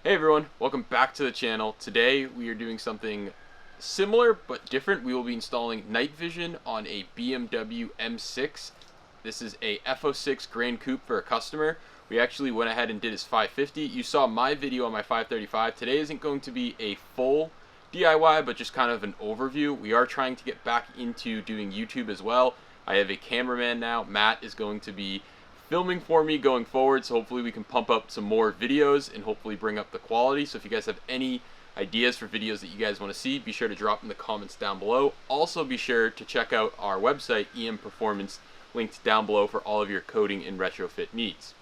Hey everyone, welcome back to the channel. Today we are doing something similar but different. We will be installing night vision on a BMW M6. This is a F06 Grand Coupe for a customer. We actually went ahead and did his 550. You saw my video on my 535. Today isn't going to be a full DIY, but just kind of an overview. We are trying to get back into doing YouTube as well. I have a cameraman now. Matt is going to be filming for me going forward, so hopefully we can pump up some more videos and hopefully bring up the quality. So if you guys have any ideas for videos that you guys want to see, be sure to drop in the comments down below. Also be sure to check out our website, EM Performance, linked down below for all of your coding and retrofit needs.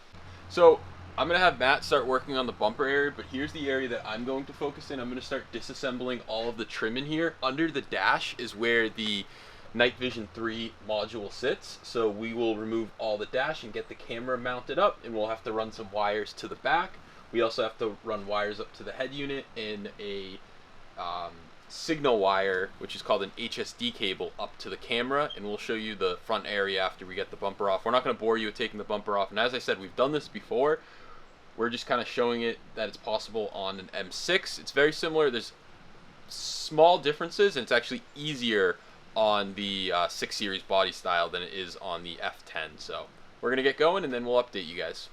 So I'm going to have Matt start working on the bumper area, but here's the area that I'm going to focus in. I'm going to start disassembling all of the trim in here. Under the dash is where the Night Vision 3 module sits, so we will remove all the dash and get the camera mounted up, and we'll have to run some wires to the back. We also have to run wires up to the head unit and a signal wire, which is called an HSD cable, up to the camera, and we'll show you the front area after we get the bumper off. We're not going to bore you with taking the bumper off, and as I said, we've done this before. We're just kind of showing it that it's possible on an M6. It's very similar. There's small differences, and it's actually easier on the 6 Series body style than it is on the F10. So we're gonna get going and then we'll update you guys.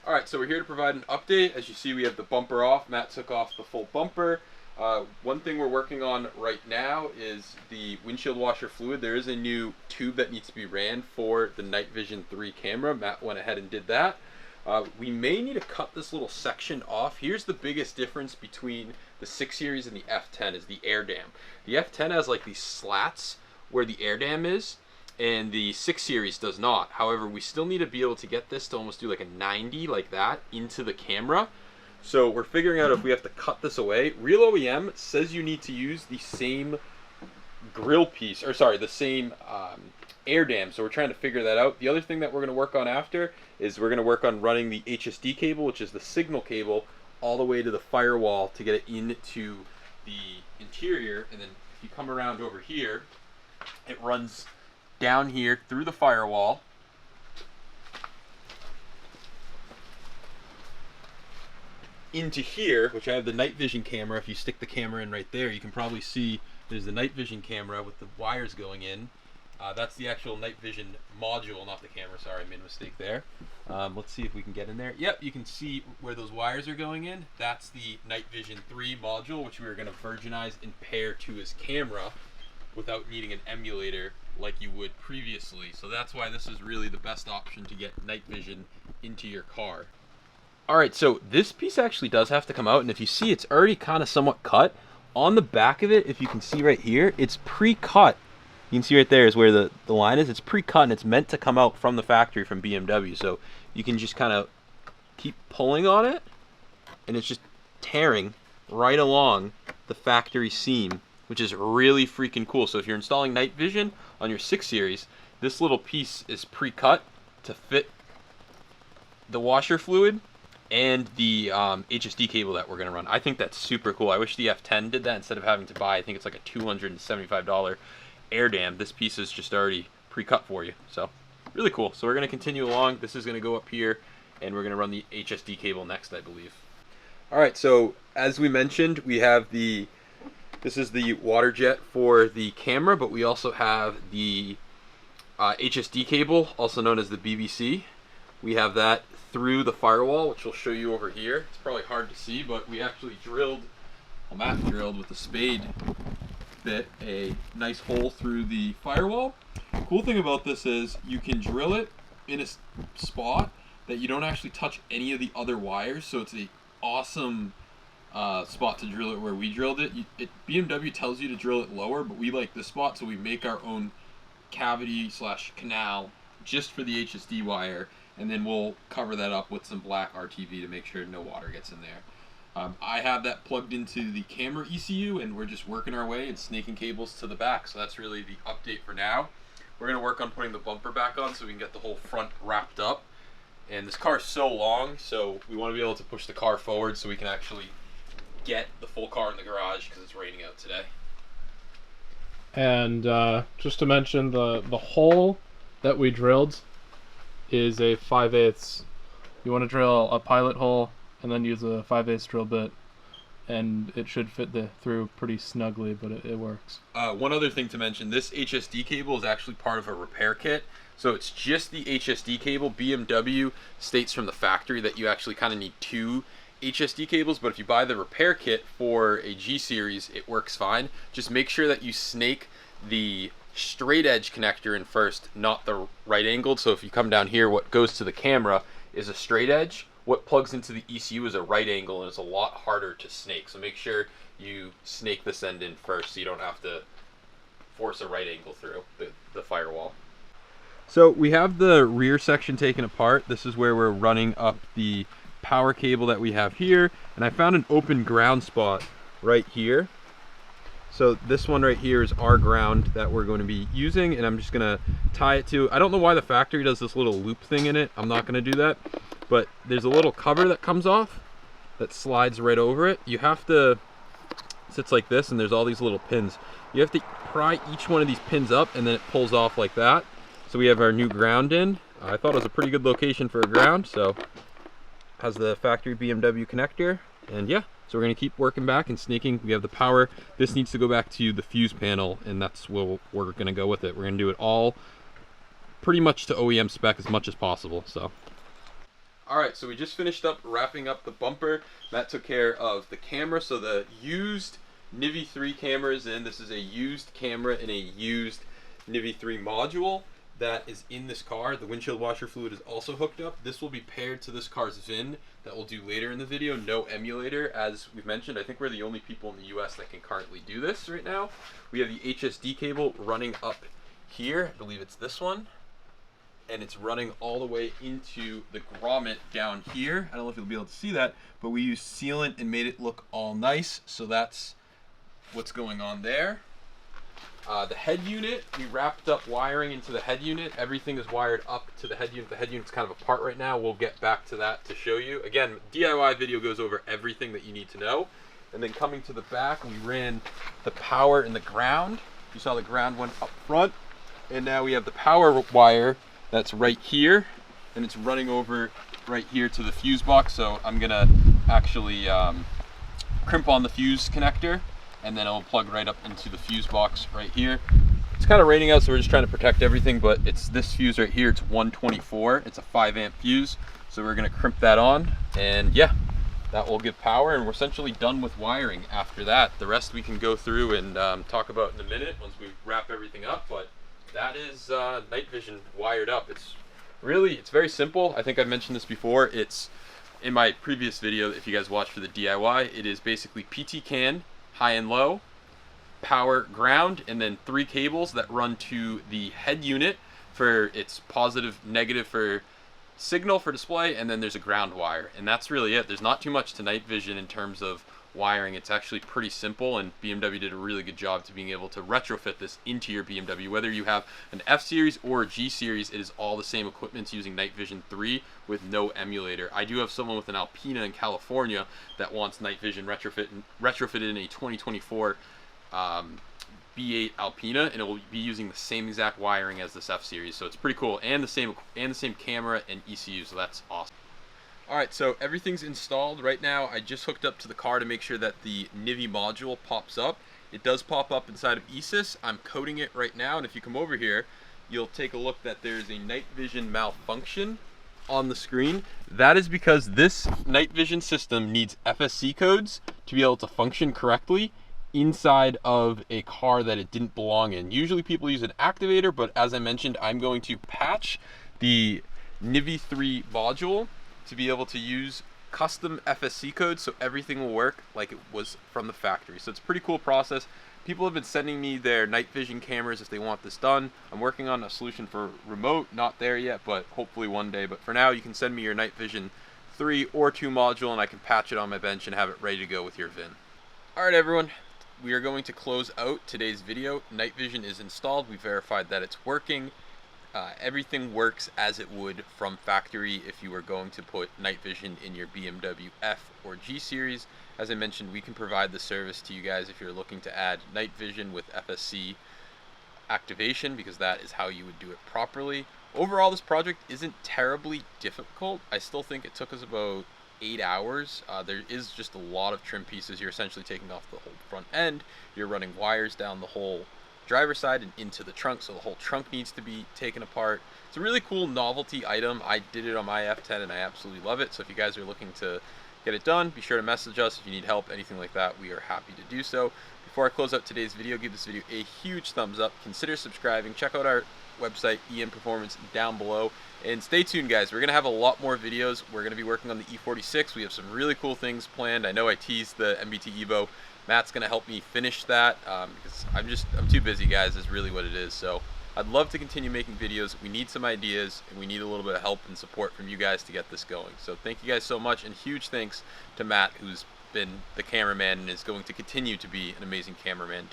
Alright, so we're here to provide an update. As you see, we have the bumper off. Matt took off the full bumper. One thing we're working on right now is the windshield washer fluid. There is a new tube that needs to be ran for the Night Vision 3 camera. Matt went ahead and did that. We may need to cut this little section off. Here's the biggest difference between the 6 Series and the F10 is the air dam. The F10 has like these slats where the air dam is, and the 6 Series does not. However, we still need to be able to get this to almost do like a 90 like that into the camera. So we're figuring out if we have to cut this away. Real OEM says you need to use the same grill piece, or sorry, the same air dam, so we're trying to figure that out. The other thing that we're going to work on after is we're going to work on running the HSD cable, which is the signal cable, all the way to the firewall to get it into the interior. And then if you come around over here, it runs down here through the firewall into here, which I have the night vision camera. If you stick the camera in right there, you can probably see there's the night vision camera with the wires going in. That's the actual night vision module, not the camera. Sorry, I made a mistake there. Let's see if we can get in there. Yep, you can see where those wires are going in. That's the Night Vision 3 module, which we are going to virginize and pair to his camera without needing an emulator like you would previously. So that's why this is really the best option to get night vision into your car. Alright, so this piece actually does have to come out, and if you see, it's already kind of somewhat cut. On the back of it, if you can see right here, it's pre-cut. You can see right there is where the line is. It's pre-cut and it's meant to come out from the factory from BMW. So you can just kind of keep pulling on it and it's just tearing right along the factory seam, which is really freaking cool. So if you're installing night vision on your 6 Series, this little piece is pre-cut to fit the washer fluid and the HSD cable that we're going to run. I think that's super cool. I wish the F10 did that instead of having to buy, I think it's like a $275 air dam. This piece is just already pre-cut for you, so really cool. So we're going to continue along. This is going to go up here and we're going to run the HSD cable next, I believe. Alright, so as we mentioned, we have this is the water jet for the camera, but we also have the HSD cable, also known as the BBC. We have that through the firewall, which we'll show you over here. It's probably hard to see, but we actually drilled, well, Matt drilled with the spade bit a nice hole through the firewall. The cool thing about this is you can drill it in a spot that you don't actually touch any of the other wires, so it's a awesome spot to drill it where we drilled it. BMW tells you to drill it lower, but we like this spot, so we make our own cavity / canal just for the HSD wire, and then we'll cover that up with some black RTV to make sure no water gets in there. I have that plugged into the camera ECU, and we're just working our way and snaking cables to the back. So that's really the update for now. We're going to work on putting the bumper back on so we can get the whole front wrapped up. And this car is so long, so we want to be able to push the car forward so we can actually get the full car in the garage because it's raining out today. And just to mention, the hole that we drilled is a 5/8. You want to drill a pilot hole and then use a 5/8 drill bit, and it should fit through pretty snugly, but it works. One other thing to mention, this HSD cable is actually part of a repair kit. So it's just the HSD cable. BMW states from the factory that you actually kind of need 2 HSD cables, but if you buy the repair kit for a G series, it works fine. Just make sure that you snake the straight edge connector in first, not the right angled. So if you come down here, what goes to the camera is a straight edge. What plugs into the ECU is a right angle, and it's a lot harder to snake. So make sure you snake this end in first so you don't have to force a right angle through the firewall. So we have the rear section taken apart. This is where we're running up the power cable that we have here, and I found an open ground spot right here. So this one right here is our ground that we're going to be using, and I'm just gonna tie it to, I don't know why the factory does this little loop thing in it. I'm not gonna do that, but there's a little cover that comes off that slides right over it. You have to, it sits like this, and there's all these little pins. You have to pry each one of these pins up, and then it pulls off like that. So we have our new ground in. I thought it was a pretty good location for a ground, so has the factory BMW connector, and yeah, so we're gonna keep working back and snaking. We have the power. This needs to go back to the fuse panel, and that's where we're gonna go with it. We're gonna do it all pretty much to OEM spec as much as possible. So, all right, so we just finished up wrapping up the bumper. Matt took care of the camera. So the used NIVI 3 camera is in. This is a used camera in a used NIVI 3 module that is in this car. The windshield washer fluid is also hooked up. This will be paired to this car's VIN that we'll do later in the video. No emulator, as we've mentioned. I think we're the only people in the US that can currently do this right now. We have the HSD cable running up here. I believe it's this one. And it's running all the way into the grommet down here. I don't know if you'll be able to see that, but we used sealant and made it look all nice. So that's what's going on there. The head unit, we wrapped up wiring into the head unit. Everything is wired up to the head unit. The head unit's kind of apart right now. We'll get back to that to show you. Again, DIY video goes over everything that you need to know. And then coming to the back, we ran the power and the ground. You saw the ground went up front. And now we have the power wire that's right here. And it's running over right here to the fuse box. So I'm gonna actually crimp on the fuse connector, and then it'll plug right up into the fuse box right here. It's kind of raining out, so we're just trying to protect everything, but it's this fuse right here. It's 124. It's a 5-amp fuse. So we're gonna crimp that on, and yeah, that will give power, and we're essentially done with wiring after that. The rest we can go through and talk about in a minute once we wrap everything up, but that is night vision wired up. It's very simple. I think I've mentioned this before. It's in my previous video, if you guys watched for the DIY, it is basically PT CAN, high and low, power, ground, and then 3 cables that run to the head unit for its positive, negative for signal for display, and then there's a ground wire, and that's really it. There's not too much to night vision in terms of wiring. It's actually pretty simple, and BMW did a really good job to being able to retrofit this into your BMW. Whether you have an F series or a G series, it is all the same equipment using night vision 3 with no emulator. I do have someone with an Alpina in California that wants night vision retrofitted in a 2024 B8 Alpina, and it will be using the same exact wiring as this F series. So it's pretty cool, and the same camera and ECU. So that's awesome. Alright, so everything's installed right now. I just hooked up to the car to make sure that the NIVI module pops up. It does pop up inside of ESIS. I'm coding it right now, and if you come over here, you'll take a look that there's a night vision malfunction on the screen. That is because this night vision system needs FSC codes to be able to function correctly inside of a car that it didn't belong in. Usually people use an activator, but as I mentioned, I'm going to patch the NIVI 3 module to be able to use custom FSC codes so everything will work like it was from the factory. So it's a pretty cool process. People have been sending me their night vision cameras if they want this done. I'm working on a solution for remote, not there yet, but hopefully one day. But for now, you can send me your night vision 3 or 2 module, and I can patch it on my bench and have it ready to go with your VIN. All right, everyone, we are going to close out today's video. Night vision is installed. We verified that it's working. Everything works as it would from factory if you were going to put night vision in your BMW F or G series. As I mentioned, we can provide the service to you guys if you're looking to add night vision with FSC activation, because that is how you would do it properly. Overall, this project isn't terribly difficult. I still think it took us about 8 hours. There is just a lot of trim pieces. You're essentially taking off the whole front end. You're running wires down the whole driver's side and into the trunk, so the whole trunk needs to be taken apart. It's a really cool novelty item. I did it on my F10 and I absolutely love it. So if you guys are looking to get it done, be sure to message us if you need help, anything like that. We are happy to do so. Before I close out today's video, give this video a huge thumbs up. Consider subscribing. Check out our website, EM Performance, down below. And stay tuned, guys. We're going to have a lot more videos. We're going to be working on the E46. We have some really cool things planned. I know I teased the MBT Evo. Matt's going to help me finish that because I'm too busy, guys, is really what it is. So I'd love to continue making videos. We need some ideas, and we need a little bit of help and support from you guys to get this going. So thank you guys so much, and huge thanks to Matt, who's been the cameraman and is going to continue to be an amazing cameraman,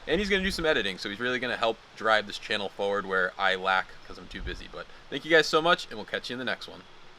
and he's going to do some editing, so he's really going to help drive this channel forward where I lack because I'm too busy. But thank you guys so much, and we'll catch you in the next one.